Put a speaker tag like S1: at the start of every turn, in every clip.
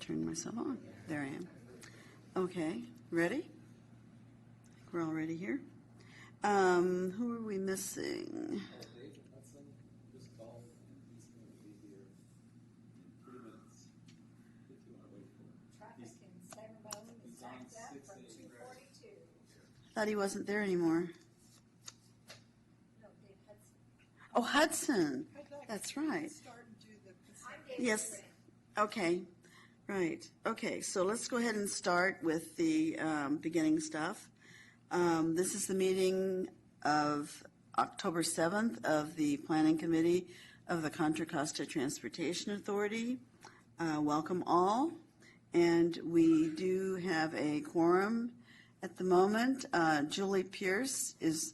S1: turn myself on. There I am. Okay, ready? We're all ready here. Who are we missing?
S2: David Hudson just called, and he's going to be here in 3 minutes if you want to wait for him.
S3: Traffic in Sanborn is backed up from 242.
S1: Thought he wasn't there anymore.
S3: No, Dave Hudson.
S1: Oh, Hudson.
S4: I'd like
S1: That's
S4: to
S1: right.
S4: start and do the consent.
S3: I'm Dave.
S1: Yes. Okay, right. Okay, so let's go ahead and start with the beginning stuff. This is the meeting of October 7th of the Planning Committee of the Contra Costa Transportation Authority. Welcome all. And we do have a quorum at the moment. Julie Pierce is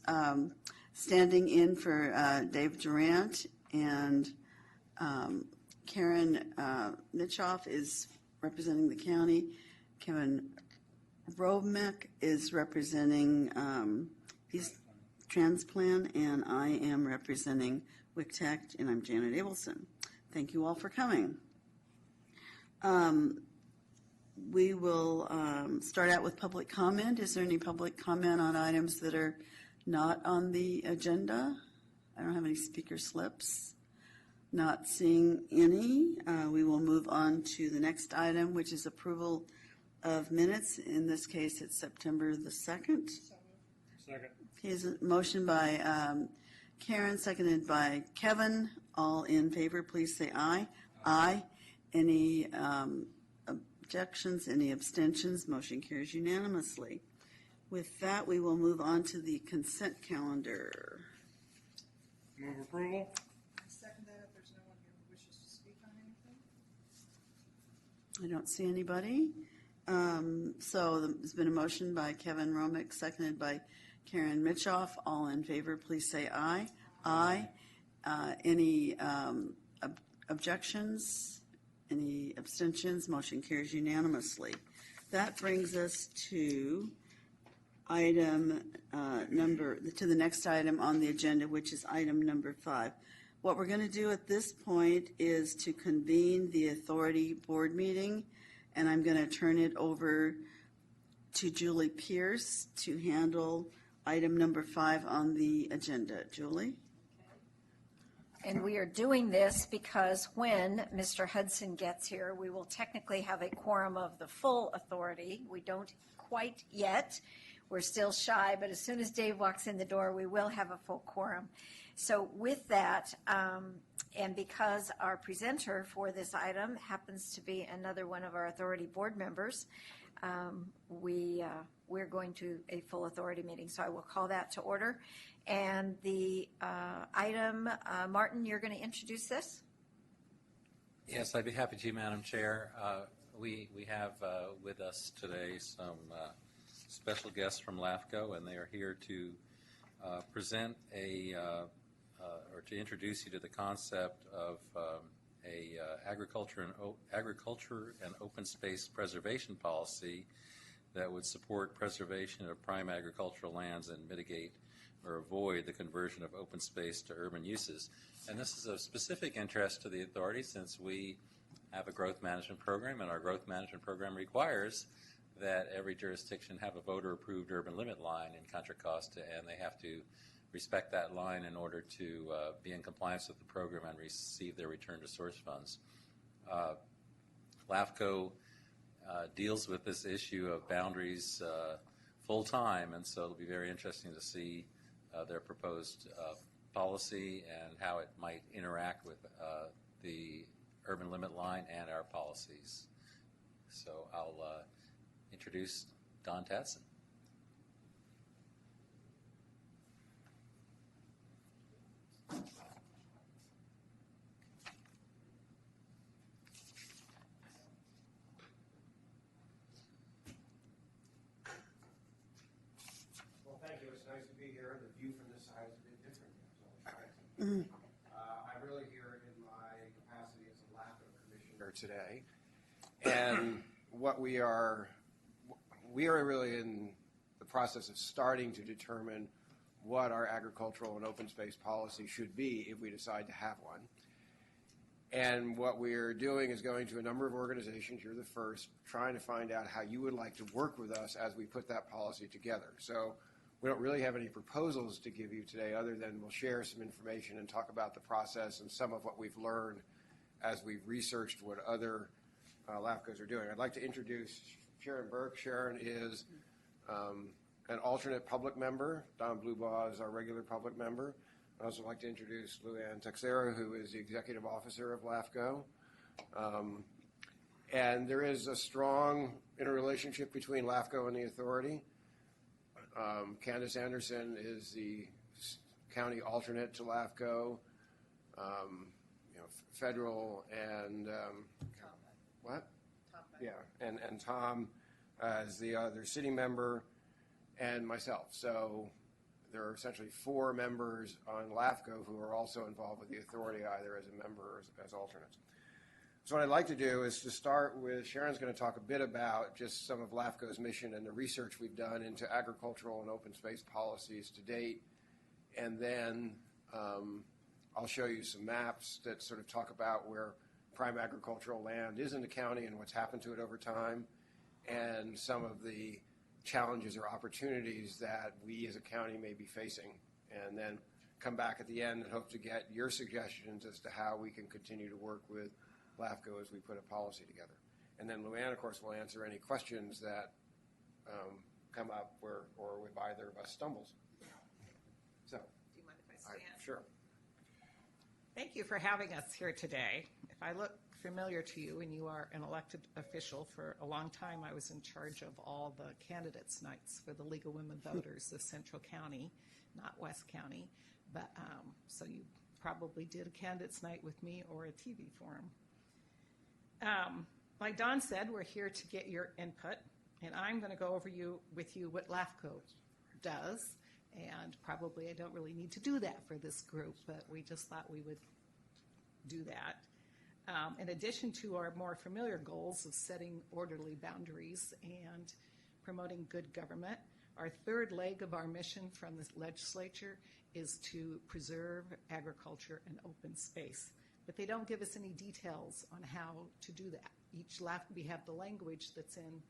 S1: standing in for Dave Durant, and Karen Mitchoff is representing the county. Kevin Romick is representing he's Transplan, and I am representing WICTEC, and I'm Janet Abelson. Thank you all for coming. We will start out with public comment. Is there any public comment on items that are not on the agenda? I don't have any speaker slips. Not seeing any. We will move on to the next item, which is approval of minutes. In this case, it's September the 2nd.
S5: Second.
S1: Here's a motion by Karen, seconded by Kevin. All in favor, please say aye. Aye. Any objections, any abstentions? Motion carries unanimously. With that, we will move on to the consent calendar.
S5: Move approval.
S4: I second that if there's no one here who wishes to speak on anything.
S1: I don't see anybody. So there's been a motion by Kevin Romick, seconded by Karen Mitchoff. All in favor, please say aye. Aye. Any objections? Any abstentions? Motion carries unanimously. That brings us to item to the next item on the agenda, which is item number 5. What we're going to do at this point is to convene the authority board meeting, and I'm going to turn it over to Julie Pierce to handle item number 5 on the agenda. Julie?
S3: And we are doing this because when Mr. Hudson gets here, we will technically have a quorum of the full authority. We don't quite yet. We're still shy, but as soon as Dave walks in the door, we will have a full quorum. So with that, and because our presenter for this item happens to be another one of our authority board members, we're going to a full authority meeting. So I will call that to order. And the item, Martin, you're going to introduce this?
S2: Yes, I'd be happy to, Madam Chair. We have with us today some special guests from LAFCO, and they are here to present or to introduce you to the concept of a agriculture and open space preservation policy that would support preservation of prime agricultural lands and mitigate or avoid the conversion of open space to urban uses. And this is of specific interest to the authority since we have a growth management program, and our growth management program requires that every jurisdiction have a voter-approved urban limit line in Contra Costa, and they have to respect that line in order to be in compliance with the program and receive their return to source funds. LAFCO deals with this issue of boundaries full time, and so it'll be very interesting to see their proposed policy and how it might interact with the urban limit line and our policies. So I'll introduce Don Tatson.
S6: Well, thank you. It's nice to be here. The view from this side is a bit different. I'm really here in my capacity as a LAFCO commissioner today. And what we are really in the process of starting to determine what our agricultural and open space policy should be if we decide to have one. And what we're doing is going to a number of organizations, you're the first, trying to find out how you would like to work with us as we put that policy together. So we don't really have any proposals to give you today other than we'll share some information and talk about the process and some of what we've learned as we've researched what other LAFCOs are doing. I'd like to introduce Sharon Burke. Sharon is an alternate public member. Don Blubaugh is our regular public member. I'd also like to introduce Luann Texera, who is the executive officer of LAFCO. And there is a strong interrelationship between LAFCO and the authority. Candace Anderson is the county alternate to LAFCO. Federal and what? Yeah, and Tom as the other city member, and myself. So there are essentially 4 members on LAFCO who are also involved with the authority, either as a member or as alternates. So what I'd like to do is to start with, Sharon's going to talk a bit about just some of LAFCO's mission and the research we've done into agricultural and open space policies to date. And then I'll show you some maps that sort of talk about where prime agricultural land is in the county and what's happened to it over time, and some of the challenges or opportunities that we as a county may be facing, and then come back at the end and hope to get your suggestions as to how we can continue to work with LAFCO as we put a policy together. And then Luann, of course, will answer any questions that come up or if either of us stumbles. So,
S7: Do you mind if I stand?
S6: sure.
S7: Thank you for having us here today. If I look familiar to you, and you are an elected official, for a long time I was in charge of all the candidates' nights for the League of Women Voters of Central County, not West County. But so you probably did a candidates' night with me or a TV forum. Like Don said, we're here to get your input, and I'm going to go over with you what LAFCO does. And probably I don't really need to do that for this group, but we just thought we would do that. In addition to our more familiar goals of setting orderly boundaries and promoting good government, our third leg of our mission from the legislature is to preserve agriculture and open space. But they don't give us any details on how to do that. We have the language that's in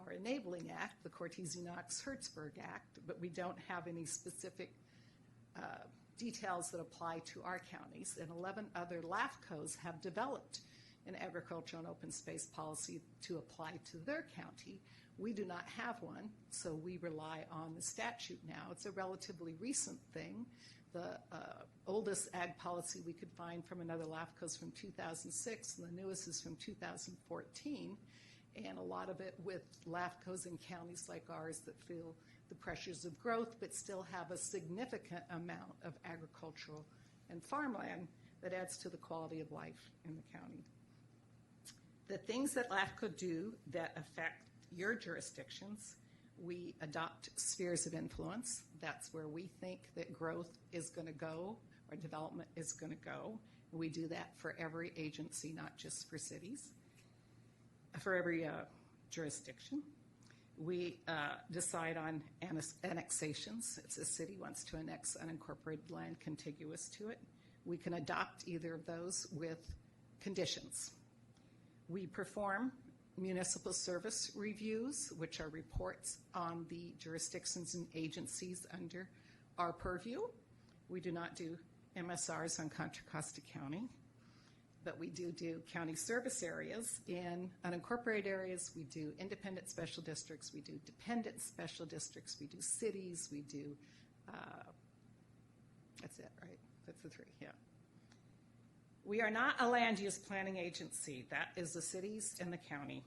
S7: our Enabling Act, the Cortese-Knox-Hertzberg Act, but we don't have any specific details that apply to our counties. And 11 other LAFCOs have developed an agricultural and open space policy to apply to their county. We do not have one, so we rely on the statute now. It's a relatively recent thing. The oldest ag policy we could find from another LAFCO is from 2006, and the newest is from 2014. And a lot of it with LAFCOs in counties like ours that feel the pressures of growth but still have a significant amount of agricultural and farmland that adds to the quality of life in the county. The things that LAFCO do that affect your jurisdictions, we adopt spheres of influence. That's where we think that growth is going to go or development is going to go. We do that for every agency, not just for cities. For every jurisdiction. We decide on annexations. If a city wants to annex unincorporated land contiguous to it, we can adopt either of those with conditions. We perform municipal service reviews, which are reports on the jurisdictions and agencies under our purview. We do not do MSRs on Contra Costa County. But we do county service areas. In unincorporated areas, we do independent special districts, we do dependent special districts, we do cities, we do, that's it, right? That's the 3, yeah. We are not a land use planning agency. That is the cities and the county.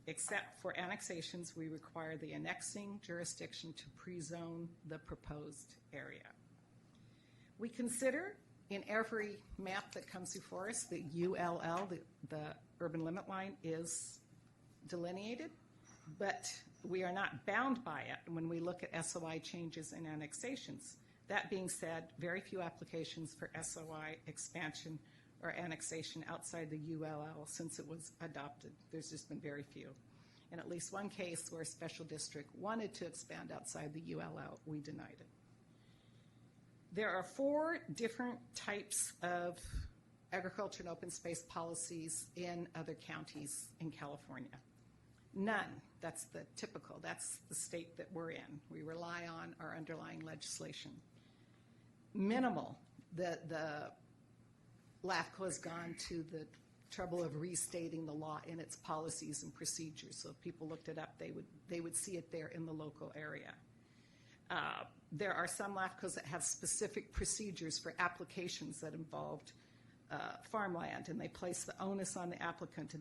S7: Except for annexations, we require the annexing jurisdiction to pre-zone the proposed area. We consider in every map that comes before us, the ULL, the urban limit line, is delineated, but we are not bound by it when we look at SOI changes and annexations. That being said, very few applications for SOI expansion or annexation outside the ULL since it was adopted. There's just been very few. In at least one case where a special district wanted to expand outside the ULL, we denied it. There are 4 different types of agriculture and open space policies in other counties in California. None. That's the typical. That's the state that we're in. We rely on our underlying legislation. Minimal. The LAFCO has gone to the trouble of restating the law in its policies and procedures. So if people looked it up, they would see it there in the local area. There are some LAFCOs that have specific procedures for applications that involved farmland, and they place the onus on the applicant to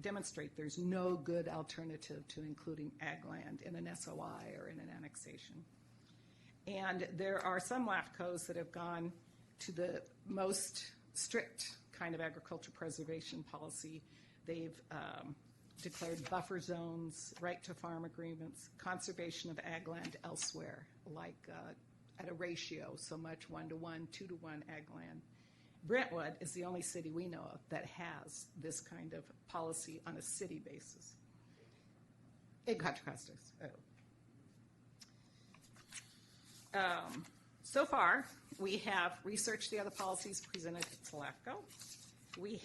S7: demonstrate there's no good alternative to including ag land in an SOI or in an annexation. And there are some LAFCOs that have gone to the most strict kind of agriculture preservation policy. They've declared buffer zones, right to farm agreements, conservation of ag land elsewhere, like at a ratio, so much 1-to-1, 2-to-1 ag land. Brentwood is the only city we know of that has this kind of policy on a city basis. In Contra Costa. So far, we have researched the other policies presented to LAFCO. We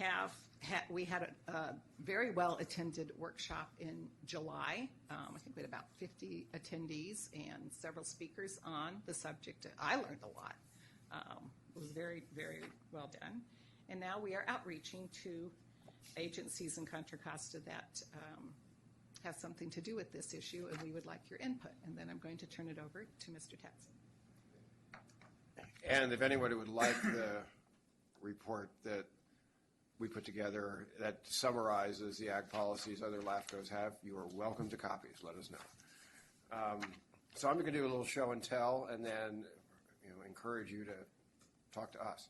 S7: had a very well-attended workshop in July. I think we had about 50 attendees and several speakers on the subject. I learned a lot. It was very, very well done. And now we are outreaching to agencies in Contra Costa that have something to do with this issue, and we would like your input. And then I'm going to turn it over to Mr. Tatson.
S6: And if anybody would like the report that we put together that summarizes the ag policies other LAFCOs have, you are welcome to copies. Let us know. So I'm going to do a little show and tell, and then encourage you to talk to us.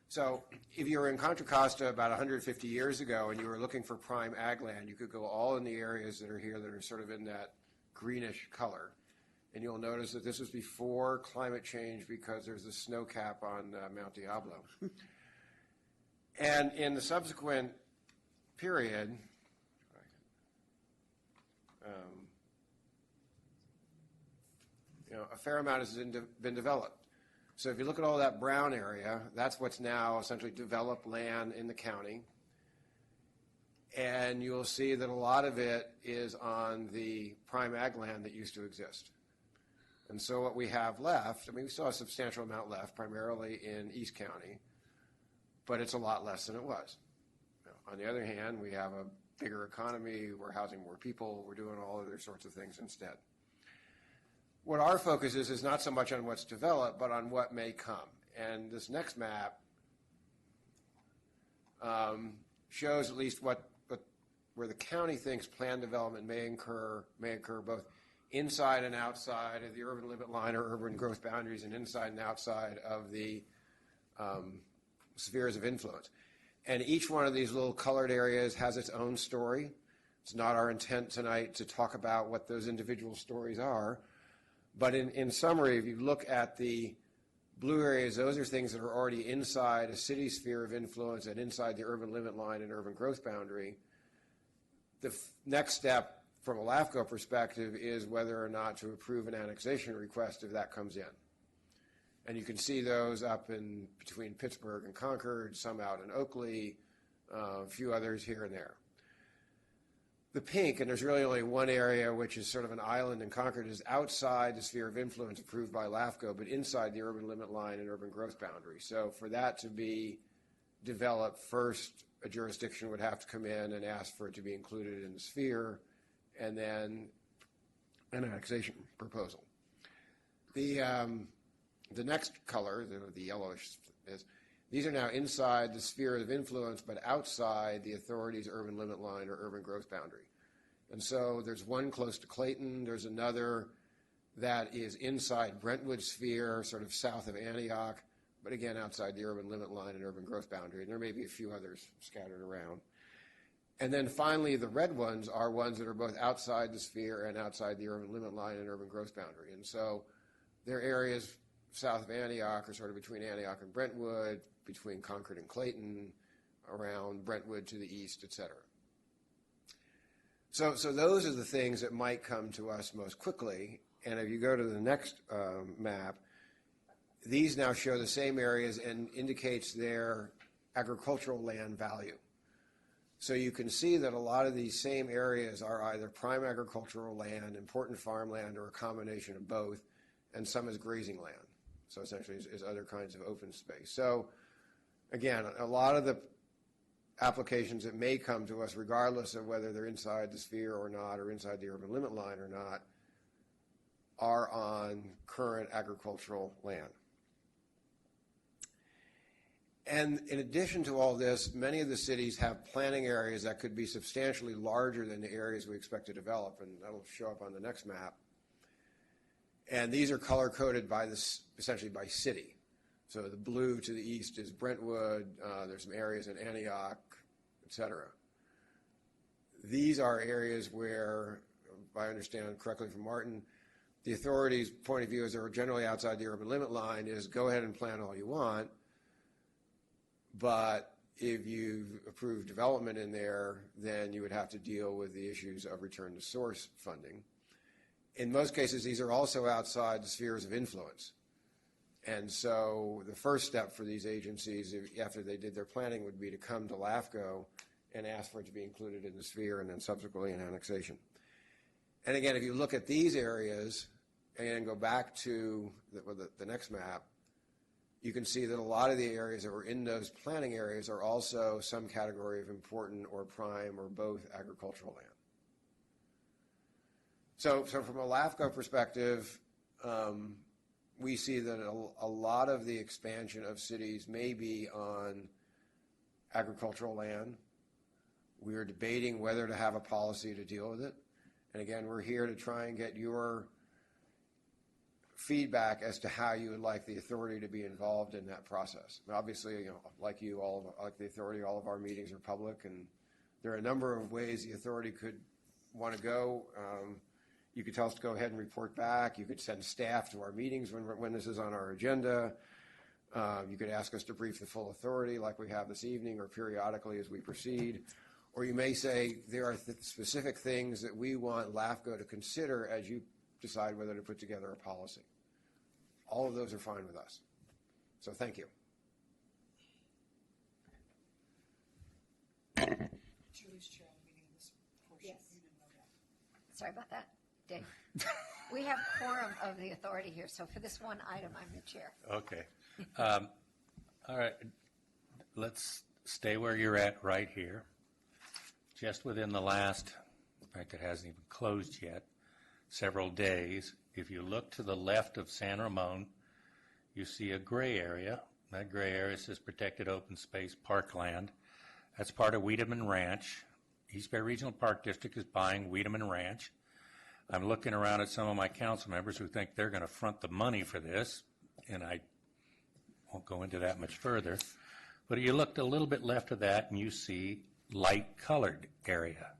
S6: So if you were in Contra Costa about 150 years ago and you were looking for prime ag land, you could go all in the areas that are here that are sort of in that greenish color. And you'll notice that this was before climate change because there's a snow cap on Mount Diablo. And in the subsequent period, a fair amount has been developed. So if you look at all that brown area, that's what's now essentially developed land in the county. And you'll see that a lot of it is on the prime ag land that used to exist. And so what we have left, we still have a substantial amount left, primarily in East County, but it's a lot less than it was. On the other hand, we have a bigger economy, we're housing more people, we're doing all other sorts of things instead. What our focus is not so much on what's developed, but on what may come. And this next map shows at least where the county thinks planned development may occur both inside and outside of the urban limit line or urban growth boundaries, and inside and outside of the spheres of influence. And each one of these little colored areas has its own story. It's not our intent tonight to talk about what those individual stories are. But in summary, if you look at the blue areas, those are things that are already inside a city sphere of influence and inside the urban limit line and urban growth boundary. The next step from a LAFCO perspective is whether or not to approve an annexation request if that comes in. And you can see those up in between Pittsburgh and Concord, some out in Oakley, a few others here and there. The pink, and there's really only one area which is sort of an island in Concord, is outside the sphere of influence approved by LAFCO, but inside the urban limit line and urban growth boundary. So for that to be developed, first a jurisdiction would have to come in and ask for it to be included in the sphere, and then an annexation proposal. The next color, the yellowish, is these are now inside the sphere of influence, but outside the authority's urban limit line or urban growth boundary. And so there's one close to Clayton. There's another that is inside Brentwood sphere, sort of south of Antioch, but again, outside the urban limit line and urban growth boundary. And there may be a few others scattered around. And then finally, the red ones are ones that are both outside the sphere and outside the urban limit line and urban growth boundary. And so they're areas south of Antioch, or sort of between Antioch and Brentwood, between Concord and Clayton, around Brentwood to the east, et cetera. So those are the things that might come to us most quickly. And if you go to the next map, these now show the same areas and indicates their agricultural land value. So you can see that a lot of these same areas are either prime agricultural land, important farmland, or a combination of both, and some is grazing land. So essentially is other kinds of open space. So again, a lot of the applications that may come to us, regardless of whether they're inside the sphere or not, or inside the urban limit line or not, are on current agricultural land. And in addition to all this, many of the cities have planning areas that could be substantially larger than the areas we expect to develop, and that'll show up on the next map. And these are color-coded by this, essentially by city. So the blue to the east is Brentwood, there's some areas in Antioch, et cetera. These are areas where, if I understand correctly from Martin, the authority's point of view is they're generally outside the urban limit line is go ahead and plan all you want, but if you approve development in there, then you would have to deal with the issues of return to source funding. In most cases, these are also outside the spheres of influence. And so the first step for these agencies, after they did their planning, would be to come to LAFCO and ask for it to be included in the sphere and then subsequently in annexation. And again, if you look at these areas and go back to the next map, you can see that a lot of the areas that were in those planning areas are also some category of important or prime or both agricultural land. So from a LAFCO perspective, we see that a lot of the expansion of cities may be on agricultural land. We are debating whether to have a policy to deal with it. And again, we're here to try and get your feedback as to how you would like the authority to be involved in that process. Obviously, you know, like the authority, all of our meetings are public, and there are a number of ways the authority could want to go. You could tell us to go ahead and report back. You could send staff to our meetings when this is on our agenda. You could ask us to brief the full authority like we have this evening or periodically as we proceed. Or you may say there are specific things that we want LAFCO to consider as you decide whether to put together a policy. All of those are fine with us. So thank you.
S4: Julie's chair of the meeting in this portion.
S3: Yes.
S4: You didn't know that.
S3: Sorry about that, Dave. We have quorum of the authority here, so for this one item, I'm the chair.
S8: Okay. All right. Let's stay where you're at right here. Just within the last, in fact, it hasn't even closed yet, several days, if you look to the left of San Ramon, you see a gray area. That gray area says protected open space parkland. That's part of Wiedemann Ranch. East Bay Regional Park District is buying Wiedemann Ranch. I'm looking around at some of my council members who think they're going to front the money for this, and I won't go into that much further. But you look a little bit left of that and you see light colored area.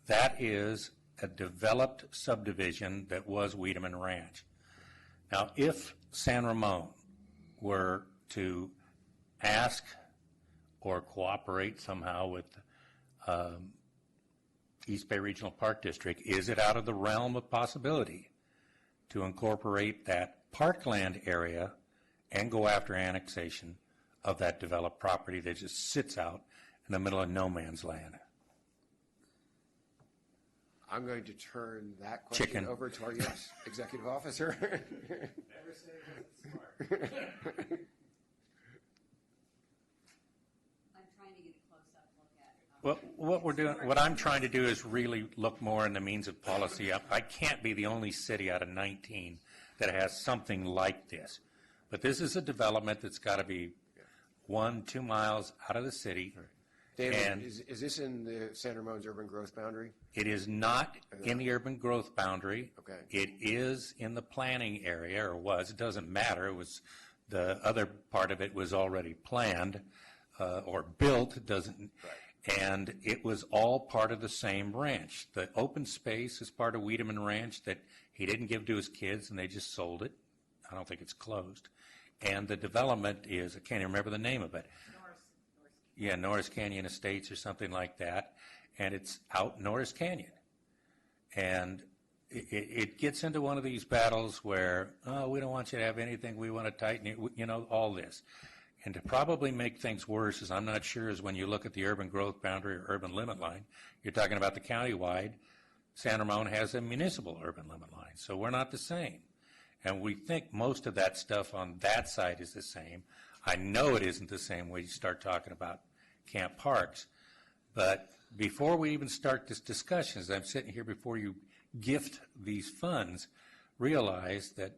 S8: That is a developed subdivision that was Wiedemann Ranch. Now, if San Ramon were to ask or cooperate somehow with East Bay Regional Park District, is it out of the realm of possibility to incorporate that parkland area and go after annexation of that developed property that just sits out in the middle of no man's land?
S6: I'm going to turn that question
S8: Chicken.
S6: over to our executive officer.
S5: Never say it's smart.
S9: I'm trying to get a close-up look at it.
S8: Well, what I'm trying to do is really look more in the means of policy. I can't be the only city out of 19 that has something like this. But this is a development that's got to be 1-2 miles out of the city.
S6: David,
S8: And-
S6: is this in the San Ramon's urban growth boundary?
S8: It is not in the urban growth boundary.
S6: Okay.
S8: It is in the planning area, or was. It doesn't matter. It was, the other part of it was already planned or built. It doesn't.
S6: Right.
S8: And it was all part of the same ranch. The open space is part of Wiedemann Ranch that he didn't give to his kids, and they just sold it. I don't think it's closed. And the development is, I can't even remember the name of it. Yeah, Norris Canyon Estates or something like that, and it's out Norris Canyon. And it gets into one of these battles where, oh, we don't want you to have anything, we want to tighten it, you know, all this. And to probably make things worse, is I'm not sure, is when you look at the urban growth boundary or urban limit line, you're talking about the county-wide. San Ramon has a municipal urban limit line, so we're not the same. And we think most of that stuff on that side is the same. I know it isn't the same when you start talking about Camp Parks. But before we even start this discussion, as I'm sitting here before you gift these funds, realize that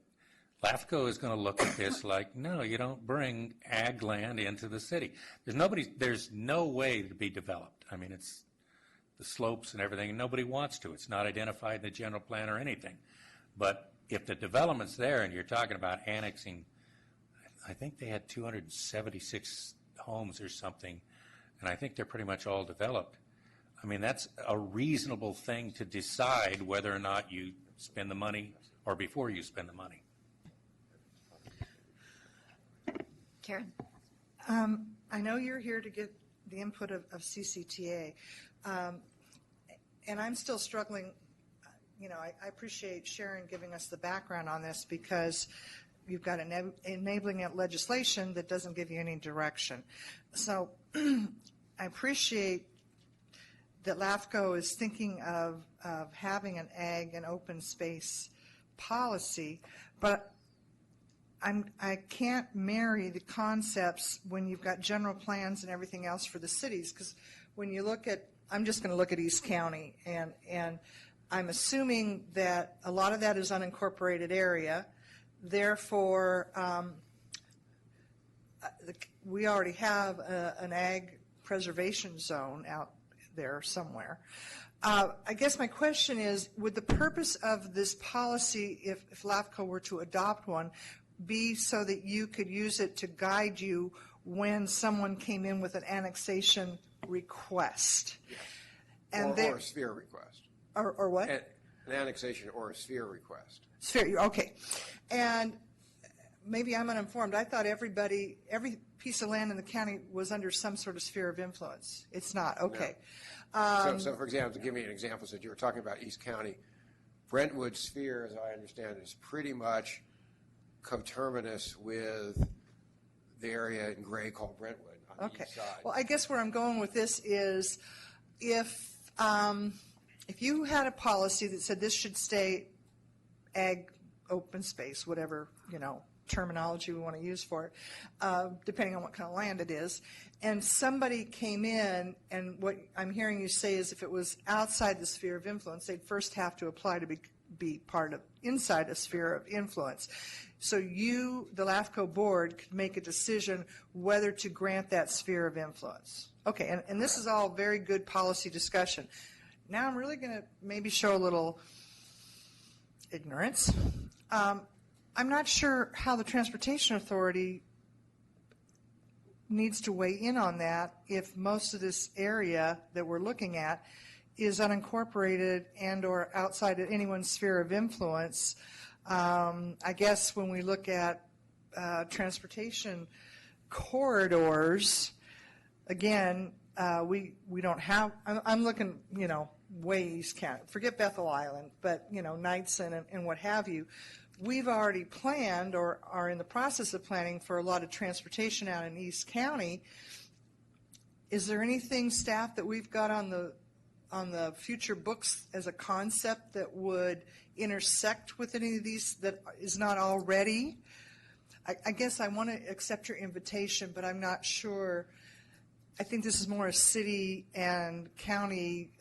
S8: LAFCO is going to look at this like, no, you don't bring ag land into the city. There's no way to be developed. I mean, it's the slopes and everything, and nobody wants to. It's not identified in the general plan or anything. But if the development's there and you're talking about annexing, I think they had 276 homes or something, and I think they're pretty much all developed. I mean, that's a reasonable thing to decide whether or not you spend the money or before you spend the money.
S3: Karen?
S4: I know you're here to get the input of CCTA, and I'm still struggling. You know, I appreciate Sharon giving us the background on this because you've got enabling legislation that doesn't give you any direction. So I appreciate that LAFCO is thinking of having an ag and open space policy, but I can't marry the concepts when you've got general plans and everything else for the cities, because when you look at, I'm just going to look at East County, and I'm assuming that a lot of that is unincorporated area. Therefore, we already have an ag preservation zone out there somewhere. I guess my question is, would the purpose of this policy, if LAFCO were to adopt one, be so that you could use it to guide you when someone came in with an annexation request? And
S6: or a sphere request.
S4: Or what?
S6: An annexation or a sphere request.
S4: Sphere, okay. And maybe I'm uninformed. I thought every piece of land in the county was under some sort of sphere of influence. It's not. Okay.
S6: No. So, for example, to give me an example, since you were talking about East County, Brentwood sphere, as I understand it, is pretty much coterminous with the area in gray called Brentwood on the east side.
S4: Well, I guess where I'm going with this is if you had a policy that said this should stay ag open space, whatever, terminology we want to use for it, depending on what kind of land it is, and somebody came in, and what I'm hearing you say is if it was outside the sphere of influence, they'd first have to apply to be part of inside a sphere of influence. So you, the LAFCO board, could make a decision whether to grant that sphere of influence. Okay, and this is all very good policy discussion. Now I'm really going to maybe show a little ignorance. I'm not sure how the Transportation Authority needs to weigh in on that if most of this area that we're looking at is unincorporated and or outside of anyone's sphere of influence. I guess when we look at transportation corridors, again, we don't have, I'm looking, way East County. Forget Bethel Island, but, Knightson and what have you. We've already planned or are in the process of planning for a lot of transportation out in East County. Is there anything, staff, that we've got on the future books as a concept that would intersect with any of these that is not already? I guess I want to accept your invitation, but I'm not sure. I think this is more a city and county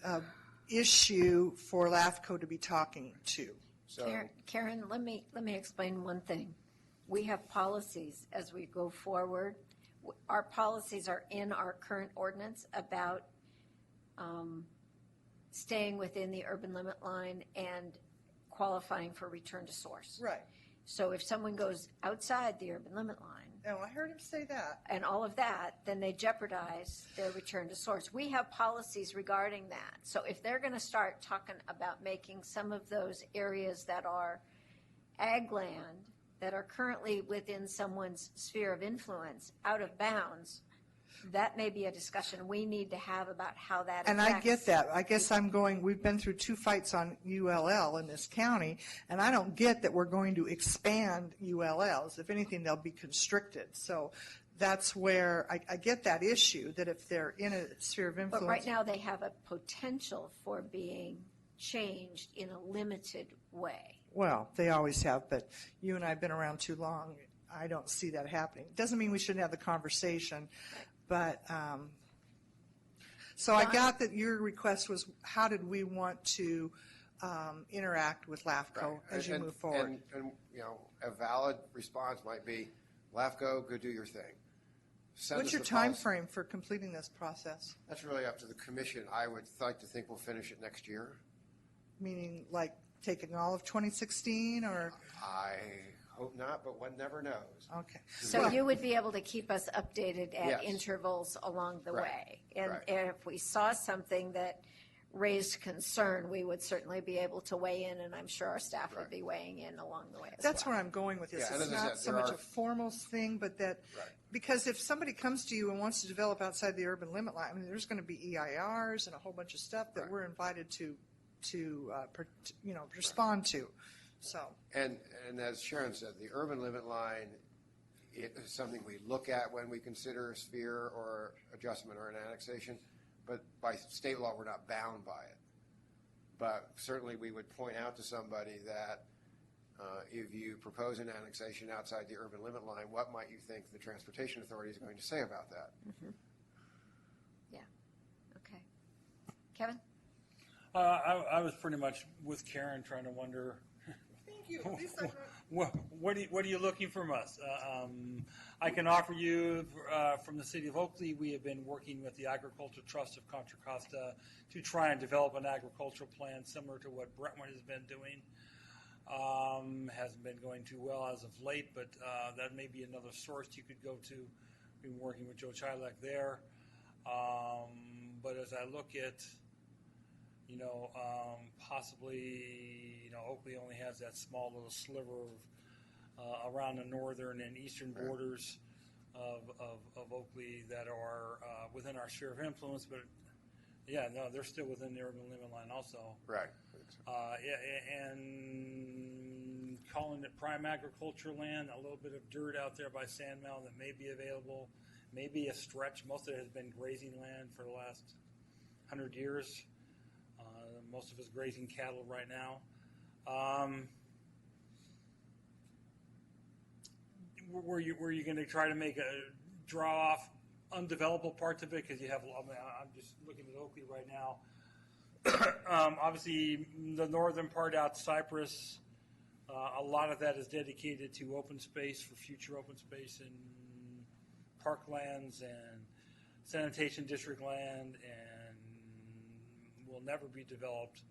S4: issue for LAFCO to be talking to.
S6: So,
S3: Karen, let me explain one thing. We have policies as we go forward. Our policies are in our current ordinance about staying within the urban limit line and qualifying for return to source.
S4: Right.
S3: So if someone goes outside the urban limit line,
S4: Oh, I heard him say that.
S3: and all of that, then they jeopardize their return to source. We have policies regarding that. So if they're going to start talking about making some of those areas that are ag land, that are currently within someone's sphere of influence, out of bounds, that may be a discussion we need to have about how that affects.
S4: And I get that. I guess we've been through 2 fights on ULL in this county, and I don't get that we're going to expand ULLs. If anything, they'll be constricted. So that's where I get that issue, that if they're in a sphere of influence.
S3: But right now, they have a potential for being changed in a limited way.
S4: Well, they always have, but you and I have been around too long. I don't see that happening. Doesn't mean we shouldn't have the conversation, but, so I got that your request was, how did we want to interact with LAFCO as you move forward?
S6: And, you know, a valid response might be, LAFCO, go do your thing. Send
S4: What's
S6: us
S4: your
S6: the
S4: time
S6: policy.
S4: frame for completing this process?
S6: That's really up to the commission. I would like to think we'll finish it next year.
S4: Meaning, like, taking all of 2016, or,
S6: I hope not, but one never knows.
S4: okay.
S3: So you would be able to keep us updated at
S6: Yes.
S3: intervals along the
S6: Right.
S3: way. And
S6: Right.
S3: if we saw something that raised concern, we would certainly be able to weigh in, and I'm sure our staff would
S6: Right.
S3: be weighing in along the way as
S4: That's
S3: well.
S4: where I'm going with this.
S6: Yeah, and
S4: It's
S6: as I
S4: not
S6: said,
S4: so
S6: there
S4: much
S6: are-
S4: a formal thing, but that,
S6: Right.
S4: because if somebody comes to you and wants to develop outside the urban limit line, I mean, there's going to be EIRs and a whole bunch of stuff that
S6: Right.
S4: we're invited to respond to. So,
S6: And as Sharon said, the urban limit line is something we look at when we consider a sphere or adjustment or an annexation, but by state law, we're not bound by it. But certainly, we would point out to somebody that if you propose an annexation outside the urban limit line, what might you think the Transportation Authority is going to say about that?
S3: Yeah, okay. Kevin?
S5: I was pretty much with Karen trying to wonder,
S4: thank you.
S5: what are you looking from us? I can offer you, from the city of Oakley, we have been working with the Agricultural Trust of Contra Costa to try and develop an agricultural plan similar to what Brentwood has been doing. Hasn't been going too well as of late, but that may be another source you could go to. We've been working with Joe Chilek there. But as I look at, possibly, Oakley only has that small little sliver of, around the northern and eastern borders of Oakley that are within our sphere of influence, but yeah, no, they're still within the urban limit line also.
S6: Right.
S5: And calling it prime agriculture land, a little bit of dirt out there by Sandmound that may be available, maybe a stretch. Most of it has been grazing land for the last 100 years. Most of it's grazing cattle right now. Were you going to try to draw off undevelopable parts of it? Because you have, I'm just looking at Oakley right now. Obviously, the northern part out Cypress, a lot of that is dedicated to open space for future open space and parklands and sanitation district land, and will never be developed.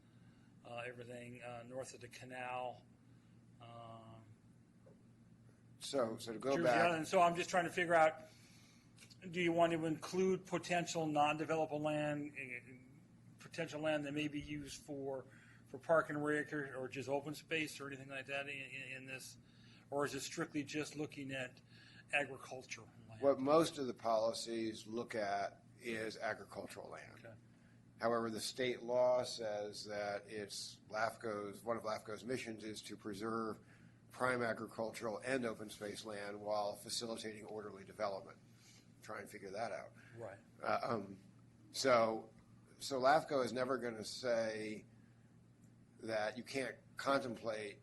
S5: Everything north of the canal.
S6: So to go
S5: Jersey
S6: back.
S5: Island. So I'm just trying to figure out, do you want to include potential non-developable land, potential land that may be used for park and rec or just open space or anything like that in this? Or is it strictly just looking at agricultural land?
S6: What most of the policies look at is agricultural land.
S5: Okay.
S6: However, the state law says that one of LAFCO's missions is to preserve prime agricultural and open space land while facilitating orderly development. Try and figure that out.
S5: Right.
S6: So LAFCO is never going to say that you can't contemplate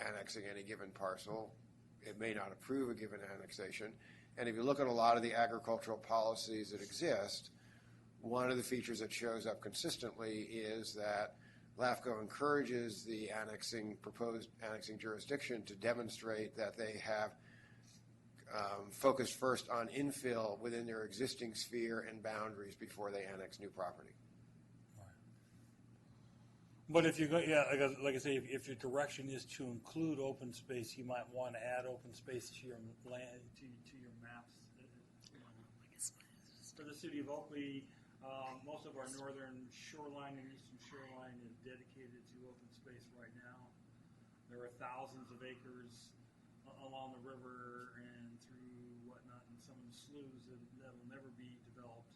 S6: annexing any given parcel. It may not approve a given annexation. And if you look at a lot of the agricultural policies that exist, one of the features that shows up consistently is that LAFCO encourages the proposed annexing jurisdiction to demonstrate that they have focused first on infill within their existing sphere and boundaries before they annex new property.
S5: But if you go, yeah, like I say, if your direction is to include open space, you might want to add open space to your land, to your maps. For the city of Oakley, most of our northern shoreline and eastern shoreline is dedicated to open space right now. There are thousands of acres along the river and through whatnot, and some of the sloughs that will never be developed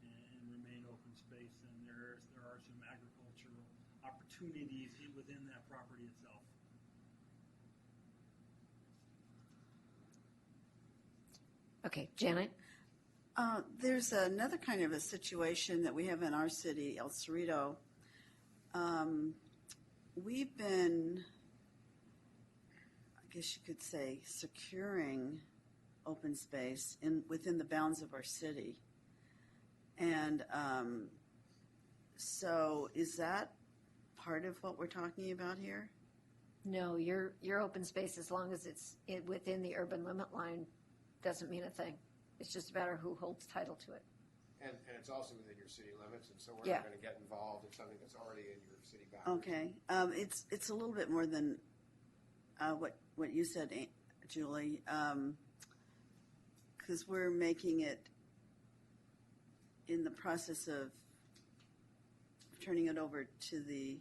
S5: and remain open space. And there are some agricultural opportunities within that property itself.
S3: Okay. Okay, Janet?
S1: There's another kind of a situation that we have in our city, El Cerrito. We've been, I guess you could say, securing open space within the bounds of our city. And so is that part of what we're talking about here?
S3: No, your open space, as long as it's within the urban limit line, doesn't mean a thing. It's just a matter of who holds title to it.
S6: And it's also within your city limits, and so we're
S3: Yeah.
S6: not going to get involved in something that's already in your city boundaries.
S1: Okay, it's a little bit more than what you said, Julie, because we're making it in the process of turning it over to the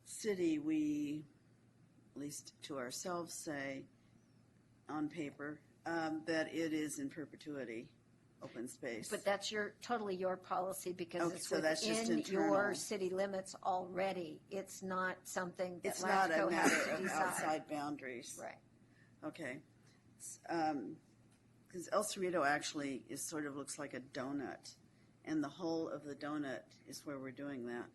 S1: city. We, at least to ourselves, say on paper that it is in perpetuity open space.
S3: But that's totally your policy because
S1: Okay,
S3: it's
S1: so that's just
S3: within your
S1: internal.
S3: city limits already. It's not something that
S1: It's not a
S3: LAFCO has
S1: matter
S3: to
S1: of
S3: decide.
S1: outside boundaries.
S3: Right.
S1: Okay. Because El Cerrito actually looks like a donut, and the whole of the donut is where we're doing that.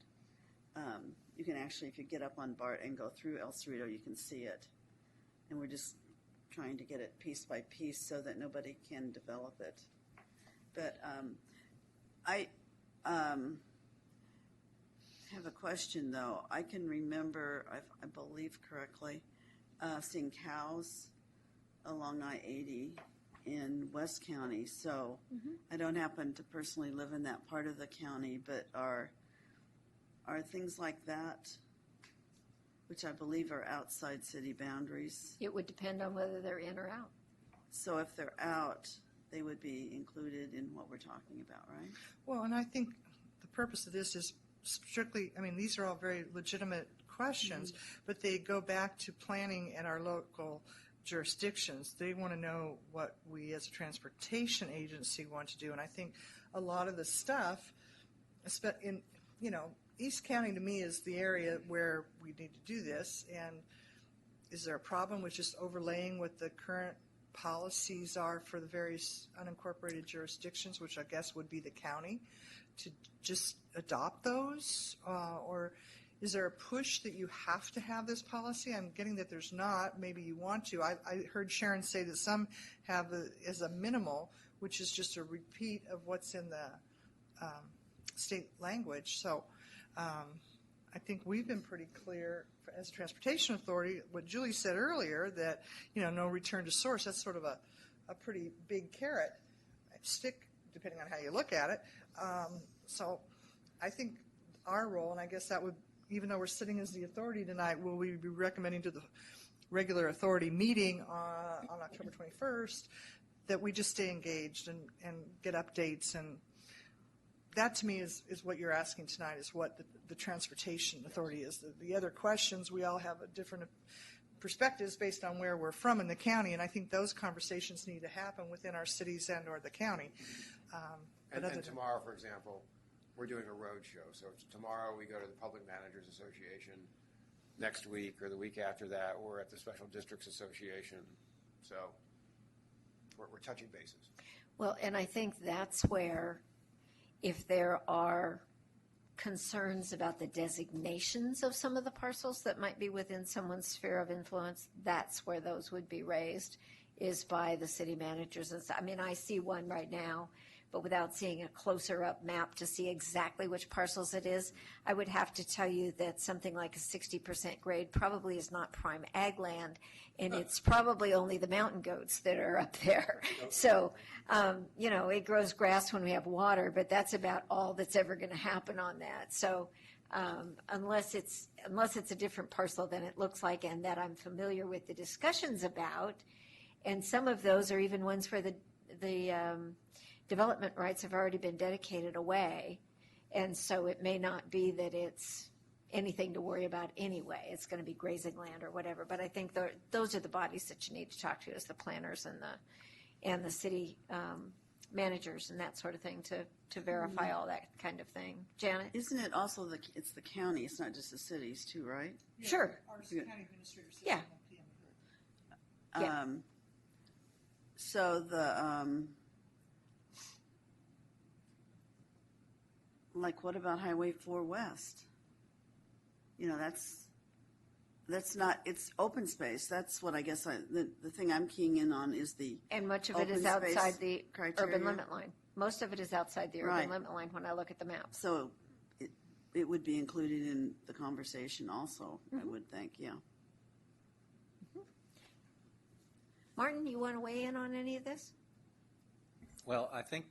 S1: You can actually, if you get up on BART and go through El Cerrito, you can see it. And we're just trying to get it piece by piece so that nobody can develop it. But I have a question, though. I can remember, I believe correctly, seeing cows along I-80 in West County. So I don't happen to personally live in that part of the county, but are things like that, which I believe are outside city boundaries.
S3: It would depend on whether they're in or out.
S1: So if they're out, they would be included in what we're talking about, right?
S4: Well, and I think the purpose of this is strictly, I mean, these are all very legitimate questions, but they go back to planning and our local jurisdictions. They want to know what we as a transportation agency want to do. And I think a lot of the stuff, in, East County to me is the area where we need to do this. And is there a problem with just overlaying what the current policies are for the various unincorporated jurisdictions, which I guess would be the county, to just adopt those? Or is there a push that you have to have this policy? I'm getting that there's not. Maybe you want to. I heard Sharon say that some have as a minimal, which is just a repeat of what's in the state language. So I think we've been pretty clear as a transportation authority, what Julie said earlier, that, no return to source, that's sort of a pretty big carrot, stick, depending on how you look at it. So I think our role, and I guess that would, even though we're sitting as the authority tonight, will we be recommending to the regular authority meeting on October 21st that we just stay engaged and get updates. And that to me is what you're asking tonight, is what the transportation authority is. The other questions, we all have a different perspectives based on where we're from in the county, and I think those conversations need to happen within our cities and or the county.
S6: And tomorrow, for example, we're doing a road show. So tomorrow we go to the Public Managers Association. Next week or the week after that, we're at the Special Districts Association. So we're touching bases.
S3: Well, and I think that's where, if there are concerns about the designations of some of the parcels that might be within someone's sphere of influence, that's where those would be raised, is by the city managers. And I mean, I see one right now, but without seeing a closer up map to see exactly which parcels it is, I would have to tell you that something like a 60% grade probably is not prime ag land, and it's probably only the mountain goats that are up there. So, it grows grass when we have water, but that's about all that's ever going to happen on that. So, unless it's a different parcel than it looks like, and that I'm familiar with the discussions about, and some of those are even ones where the development rights have already been dedicated away, and so it may not be that it's anything to worry about anyway. It's going to be grazing land or whatever. But I think those are the bodies that you need to talk to, is the planners and the city managers and that sort of thing, to verify all that kind of thing. Janet?
S1: Isn't it also it's the county, it's not just the cities too, right?
S3: Sure.
S4: Our county administrator says
S3: Yeah.
S4: Yeah.
S1: So like, what about Highway 4 West? You know, that's not, it's open space. That's what I guess the thing I'm keying in on is the
S3: And much of it is
S1: open space
S3: outside the
S1: criteria.
S3: urban limit line. Most of it is outside the urban
S1: Right.
S3: limit line when I look at the map.
S1: So it would be included in the conversation also, I would think, yeah.
S3: Martin, you want to weigh in on any of this?
S2: Well, I think,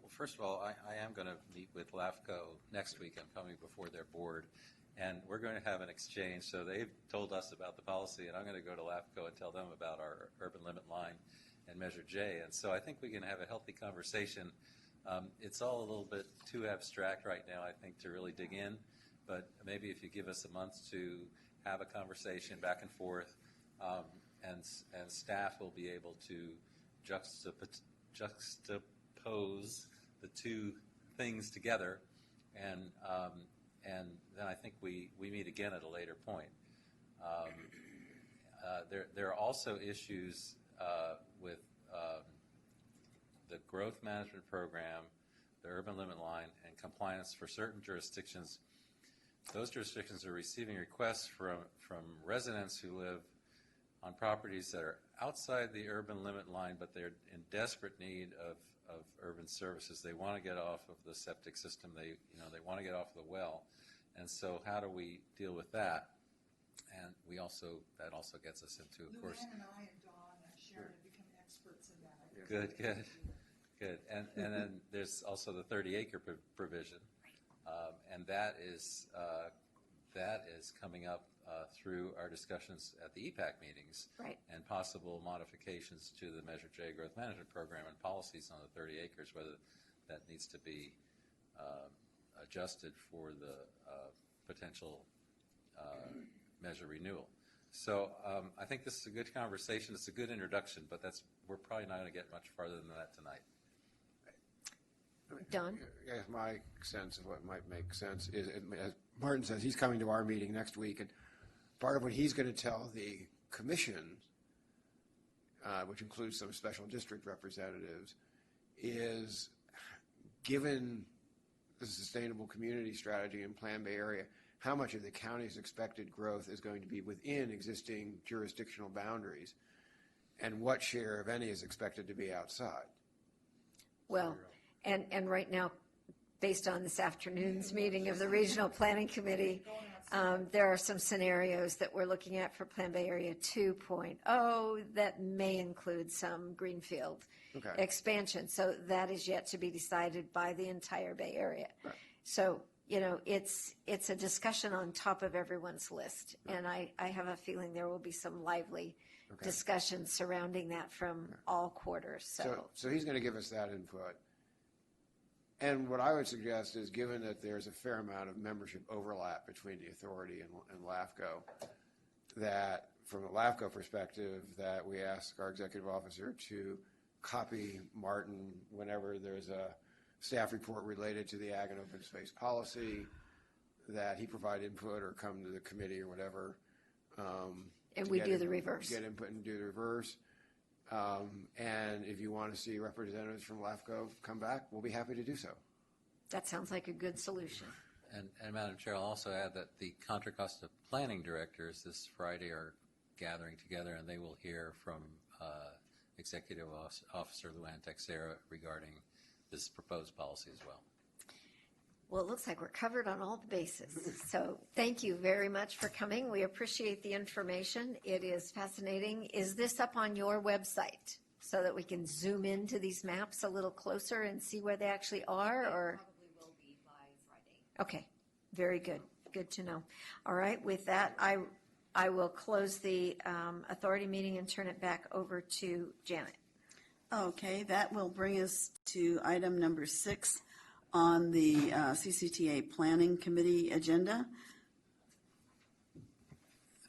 S2: first of all, I am going to meet with LAFCO next week. I'm coming before their board, and we're going to have an exchange. So they've told us about the policy, and I'm going to go to LAFCO and tell them about our urban limit line and Measure J. And so I think we can have a healthy conversation. It's all a little bit too abstract right now, I think, to really dig in. But maybe if you give us a month to have a conversation back and forth, and staff will be able to juxtapose the two things together, and then I think we meet again at a later point. There are also issues with the growth management program, the urban limit line, and compliance for certain jurisdictions. Those jurisdictions are receiving requests from residents who live on properties that are outside the urban limit line, but they're in desperate need of urban services. They want to get off of the septic system. They want to get off the well. And so how do we deal with that? And that also gets us into, of course.
S4: Luann and I and Dawn and Sharon have become experts in that.
S2: Good. And then there's also the 30-acre provision. And that is coming up through our discussions at the EPAC meetings,
S3: Right.
S2: and possible modifications to the Measure J growth management program and policies on the 30 acres, whether that needs to be adjusted for the potential measure renewal. So I think this is a good conversation. It's a good introduction, but we're probably not going to get much farther than that tonight.
S3: Don?
S6: Yes, my sense of what might make sense is, as Martin says, he's coming to our meeting next week, and part of what he's going to tell the commission, which includes some special district representatives, is given the sustainable community strategy in Plan Bay area, how much of the county's expected growth is going to be within existing jurisdictional boundaries, and what share, if any, is expected to be outside.
S3: Well, and right now, based on this afternoon's meeting of the Regional Planning Committee, there are some scenarios that we're looking at for Plan Bay Area 2.0 that may include some greenfield expansion. So that is yet to be decided by the entire Bay Area.
S6: Right.
S3: So, it's a discussion on top of everyone's list. Right. And I have a feeling there will be some lively discussions surrounding that from all quarters.
S6: So he's going to give us that input. And what I would suggest is, given that there's a fair amount of membership overlap between the authority and LAFCO, that from a LAFCO perspective, that we ask our executive officer to copy Martin whenever there's a staff report related to the ag and open space policy, that he provide input or come to the committee or whatever.
S3: And we do the reverse.
S6: Get input and do the reverse. And if you want to see representatives from LAFCO come back, we'll be happy to do so.
S3: That sounds like a good solution.
S2: And Madam Chair, I'll also add that the Contra Costa planning directors this Friday are gathering together, and they will hear from Executive Officer Luann Texera regarding this proposed policy as well.
S3: Well, it looks like we're covered on all the bases. So thank you very much for coming. We appreciate the information. It is fascinating. Is this up on your website so that we can zoom into these maps a little closer and see where they actually are? Or
S9: Probably will be by Friday.
S3: okay, very good. Good to know. All right, with that, I will close the authority meeting and turn it back over to Janet.
S1: Okay, that will bring us to item number 6 on the CCTA Planning Committee agenda.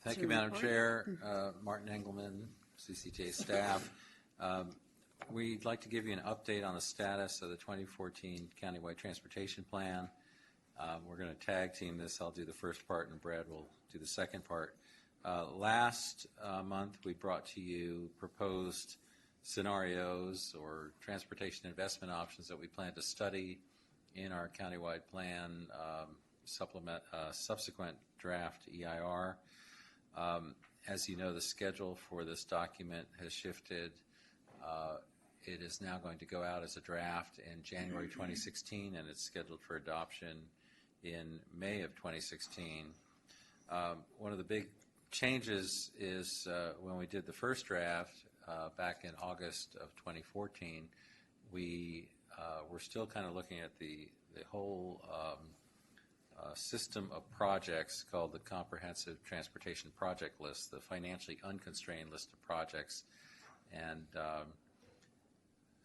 S2: Thank you, Madam Chair, Martin Engelman, CCTA staff. We'd like to give you an update on the status of the 2014 Countywide Transportation Plan. We're going to tag team this. I'll do the first part, and Brad will do the second part. Last month, we brought to you proposed scenarios or transportation investment options that we plan to study in our countywide plan subsequent draft EIR. As you know, the schedule for this document has shifted. It is now going to go out as a draft in January 2016, and it's scheduled for adoption in May of 2016. One of the big changes is when we did the first draft back in August of 2014, we were still kind of looking at the whole system of projects called the Comprehensive Transportation Project List, the financially unconstrained list of projects. And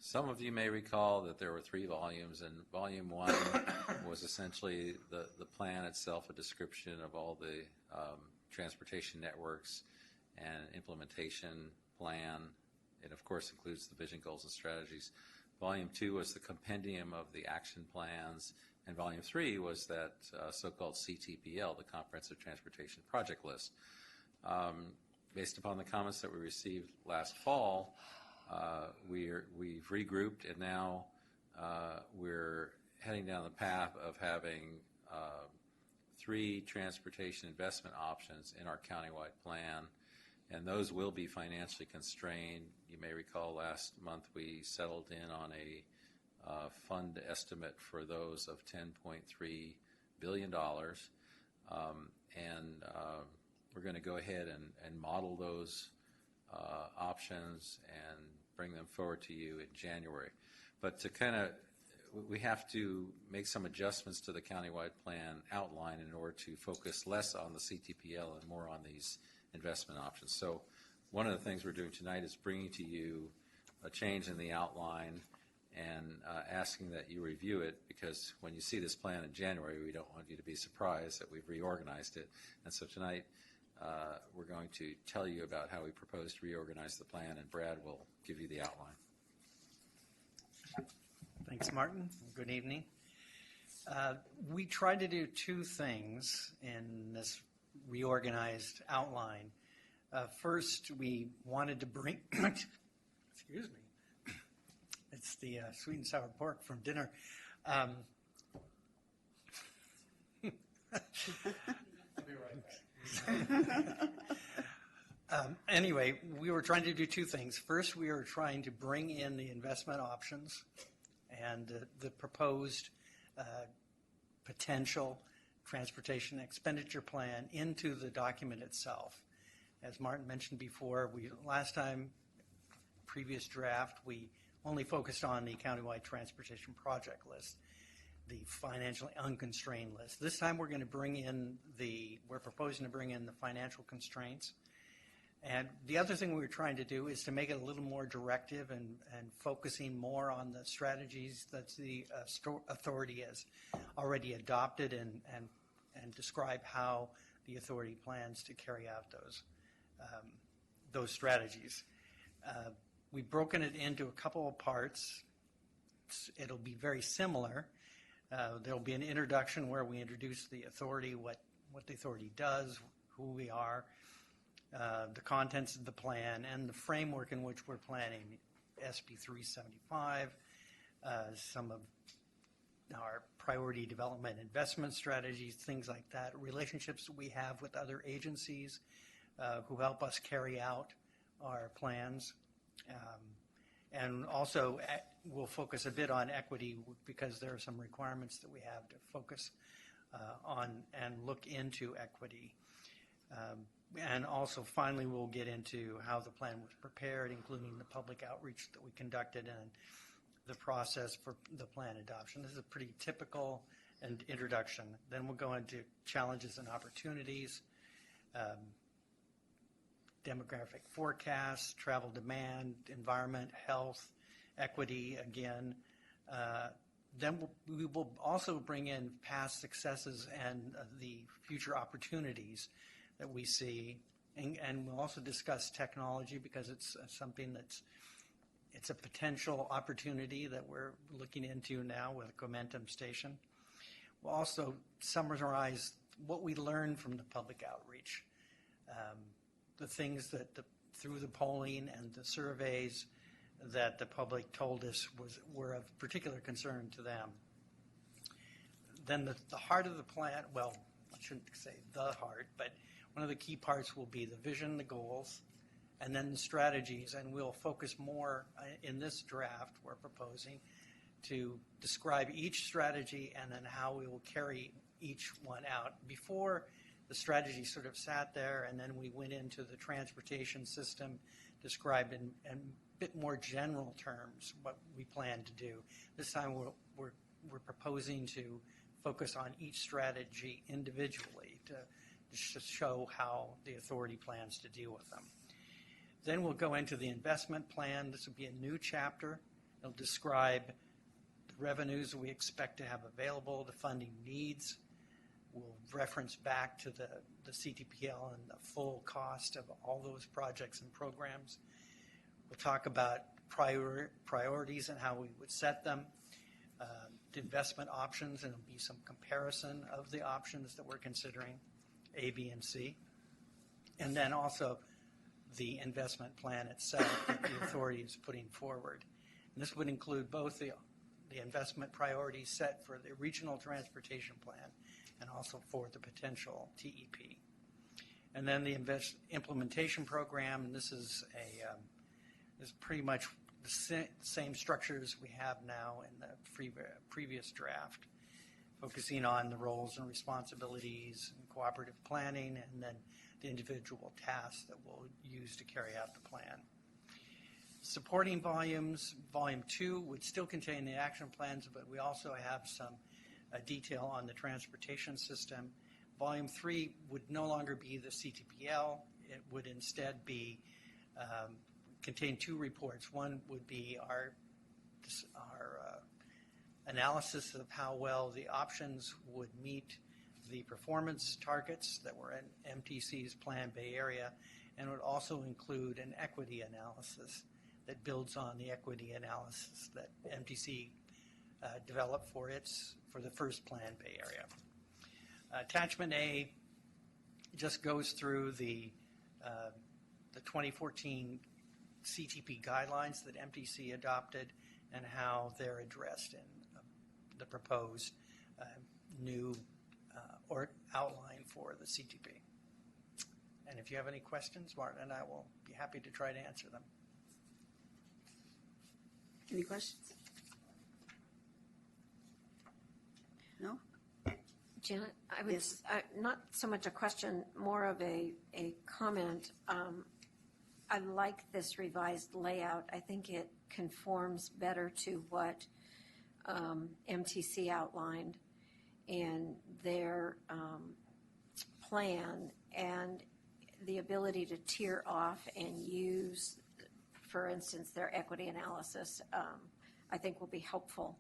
S2: some of you may recall that there were 3 volumes, and volume 1 was essentially the plan itself, a description of all the transportation networks and implementation plan. It, of course, includes the vision, goals, and strategies. Volume 2 was the compendium of the action plans, and Volume 3 was that so-called CTPL, the Comprehensive Transportation Project List. Based upon the comments that we received last fall, we've regrouped, and now we're heading down the path of having 3 transportation investment options in our countywide plan, and those will be financially constrained. You may recall last month we settled in on a fund estimate for those of $10.3 billion, and we're going to go ahead and model those options and bring them forward to you in January. But to kind of, we have to make some adjustments to the countywide plan outline in order to focus less on the CTPL and more on these investment options. So one of the things we're doing tonight is bringing to you a change in the outline and asking that you review it, because when you see this plan in January, we don't want you to be surprised that we've reorganized it. And so tonight, we're going to tell you about how we propose to reorganize the plan, and Brad will give you the outline.
S10: Thanks, Martin. Good evening. We tried to do 2 things in this reorganized outline. First, we wanted to bring, excuse me, it's the sweet and sour pork from dinner. Anyway, we were trying to do 2 things. First, we were trying to bring in the investment options and the proposed potential transportation expenditure plan into the document itself. As Martin mentioned before, last time, previous draft, we only focused on the countywide transportation project list, the financially unconstrained list. This time we're going to we're proposing to bring in the financial constraints. And the other thing we were trying to do is to make it a little more directive and focusing more on the strategies that the authority has already adopted and describe how the authority plans to carry out those strategies. We've broken it into a couple of parts. It'll be very similar. There'll be an introduction where we introduce the authority, what the authority does, who we are, the contents of the plan, and the framework in which we're planning SB 375, some of our priority development investment strategies, things like that, relationships we have with other agencies who help us carry out our plans. And also, we'll focus a bit on equity because there are some requirements that we have to focus on and look into equity. And also, finally, we'll get into how the plan was prepared, including the public outreach that we conducted and the process for the plan adoption. This is a pretty typical introduction. Then we'll go into challenges and opportunities, demographic forecasts, travel demand, environment, health, equity again. Then we will also bring in past successes and the future opportunities that we see. And we'll also discuss technology because it's something it's a potential opportunity that we're looking into now with Comentum Station. We'll also summarize what we learned from the public outreach. The things that through the polling and the surveys that the public told us were of particular concern to them. Then the heart of the plan, well, I shouldn't say the heart, but one of the key parts will be the vision, the goals, and then the strategies, and we'll focus more in this draft we're proposing to describe each strategy and then how we will carry each one out. Before, the strategy sort of sat there, and then we went into the transportation system, described in a bit more general terms what we plan to do. This time we're proposing to focus on each strategy individually to show how the authority plans to deal with them. Then we'll go into the investment plan. This will be a new chapter. It'll describe the revenues we expect to have available, the funding needs. We'll reference back to the CTPL and the full cost of all those projects and programs. We'll talk about priorities and how we would set them, the investment options, and there'll be some comparison of the options that we're considering, A, B, and C. And then also the investment plan itself that the authority is putting forward. And this would include both the investment priorities set for the regional transportation plan and also for the potential TEP. And then the implementation program, and this is pretty much the same structures we have now in the previous draft, focusing on the roles and responsibilities and cooperative planning, and then the individual tasks that we'll use to carry out the plan. Supporting volumes, Volume 2 would still contain the action plans, but we also have some detail on the transportation system. Volume 3 would no longer be the CTPL. It would instead be contain two reports. One would be our analysis of how well the options would meet the performance targets that were in MTC's Plan Bay Area, and would also include an equity analysis that builds on the equity analysis that MTC developed for the first Plan Bay Area. Attachment A just goes through the 2014 CTP guidelines that MTC adopted and how they're addressed in the proposed new or outline for the CTP. And if you have any questions, Martin and I will be happy to try to answer them.
S1: Any questions? No?
S3: Janet, I would,
S1: Yes.
S3: not so much a question, more of a comment. I like this revised layout. I think it conforms better to what MTC outlined and their plan, and the ability to tier off and use, for instance, their equity analysis, I think will be helpful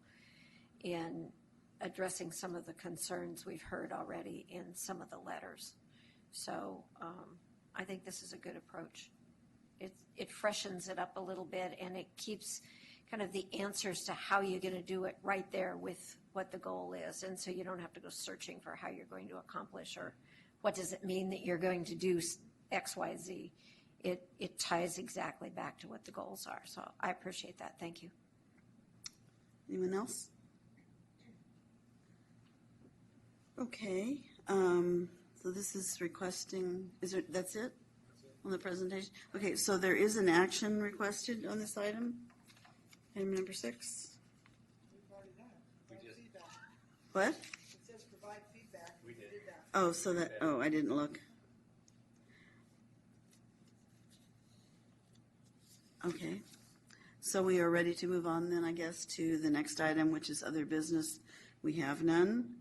S3: in addressing some of the concerns we've heard already in some of the letters. So I think this is a good approach. It freshens it up a little bit, and it keeps kind of the answers to how you're going to do it right there with what the goal is. And so you don't have to go searching for how you're going to accomplish or what does it mean that you're going to do X, Y, Z. It ties exactly back to what the goals are. So I appreciate that. Thank you.
S1: Anyone else? Okay. So this is requesting, that's it? On the presentation? Okay, so there is an action requested on this item? Item number 6?
S4: We've already done it. Feedback.
S1: What?
S4: It says provide feedback. We did that.
S1: Oh, so that, I didn't look. Okay. So we are ready to move on then, I guess, to the next item, which is other business. We have none.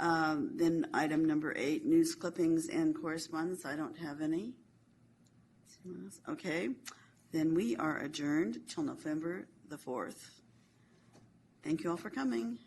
S1: Then item number 8, news clippings and correspondence. I don't have any. Okay. Then we are adjourned till November the 4th. Thank you all for coming.